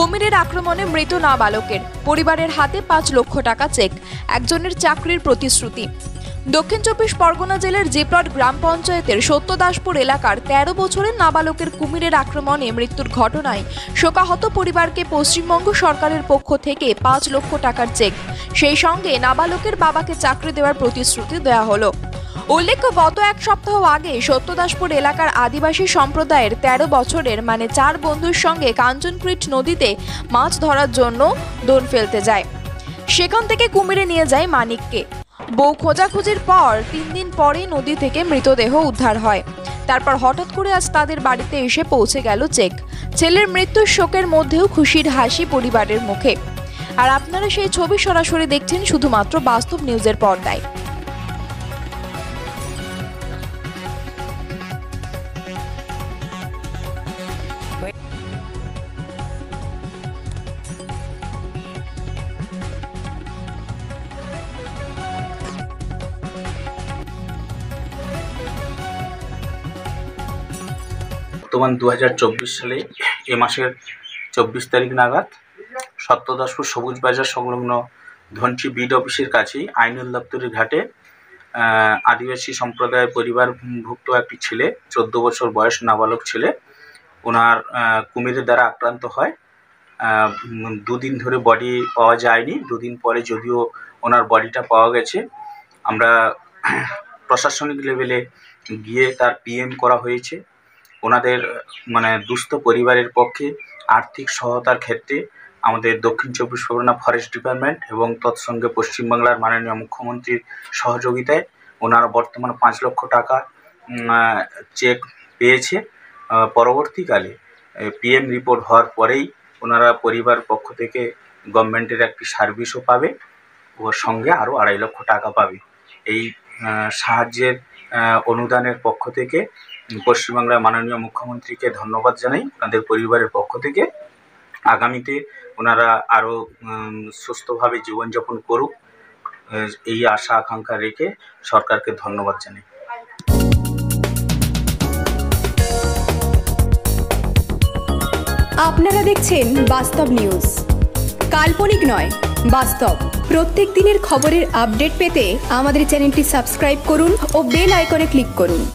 কুমিরের আক্রমণে মৃত নাবালকের পরিবারের হাতে ৫ লক্ষ টাকা চেক, একজনের চাকরির প্রতিশ্রুতি। দক্ষিণ চব্বিশ পরগনা জেলার জিপ্লট গ্রাম পঞ্চায়েতের সত্যদাসপুর এলাকার ১৩ বছরের নাবালকের কুমিরের আক্রমণে মৃত্যুর ঘটনায় শোকাহত পরিবারকে পশ্চিমবঙ্গ সরকারের পক্ষ থেকে ৫ লক্ষ টাকার চেক, সেই সঙ্গে নাবালকের বাবাকে চাকরি দেওয়ার প্রতিশ্রুতি দেওয়া হলো। উল্লেখ্য, গত এক সপ্তাহ আগে সত্যদাসপুর এলাকার আদিবাসী সম্প্রদায়ের ১৩ বছরের মানে ৪ বন্ধুর সঙ্গে কাঞ্চনক্রিট নদীতে মাছ ধরার জন্য দোন ফেলতে যায়। সেখান থেকে কুমিরে নিয়ে যায় মানিককে। বউ খোঁজাখুঁজির পর ৩ দিন পরে নদী থেকে মৃতদেহ উদ্ধার হয়। তারপর হঠাৎ করে আজ তাদের বাড়িতে এসে পৌঁছে গেল চেক। ছেলের মৃত্যুর শোকের মধ্যেও খুশির হাসি পরিবারের মুখে। আর আপনারা সেই ছবি সরাসরি দেখছেন শুধুমাত্র বাস্তব নিউজের পর্দায়। বর্তমান 2024 সালে এ মাসের 24 তারিখ নাগাদ সত্যদাসপুর সবুজ বাজার সংলগ্ন ধনচি বিড অফিসের কাছেই আইনুল দপ্তরের ঘাটে আদিবাসী সম্প্রদায়ের পরিবারভুক্ত একটি ছেলে, 14 বছর বয়স নাবালক ছেলে, ওনার কুমিরের দ্বারা আক্রান্ত হয়। 2 দিন ধরে বডি পাওয়া যায়নি। 2 দিন পরে যদিও ওনার বডিটা পাওয়া গেছে, আমরা প্রশাসনিক লেভেলে গিয়ে তার পিএম করা হয়েছে। ওনাদের দুস্থ পরিবারের পক্ষে আর্থিক সহায়তার ক্ষেত্রে আমাদের দক্ষিণ চব্বিশ পরগনা ফরেস্ট ডিপার্টমেন্ট এবং তৎসঙ্গে পশ্চিমবাংলার মাননীয় মুখ্যমন্ত্রীর সহযোগিতায় ওনারা বর্তমানে ৫ লক্ষ টাকা চেক পেয়েছে। পরবর্তীকালে পিএম রিপোর্ট হওয়ার পরেই ওনারা পরিবার পক্ষ থেকে গভর্নমেন্টের একটি সার্ভিসও পাবে, ওর সঙ্গে আরও ২.৫ লক্ষ টাকা পাবে। এই সাহায্যের অনুদানের পক্ষ থেকে পশ্চিমবাংলার মাননীয় মুখ্যমন্ত্রীকে ধন্যবাদ জানাই ওনাদের পরিবারের পক্ষ থেকে। আগামীতে ওনারা আরও সুস্থভাবে জীবনযাপন করুক, এই আশা আকাঙ্ক্ষা রেখে সরকারকে ধন্যবাদ জানাই। আপনারা দেখছেন বাস্তব নিউজ, কাল্পনিক নয়, বাস্তব। প্রত্যেক দিনের খবরের আপডেট পেতে আমাদের চ্যানেলটি সাবস্ক্রাইব করুন ও বেল আইকনে ক্লিক করুন।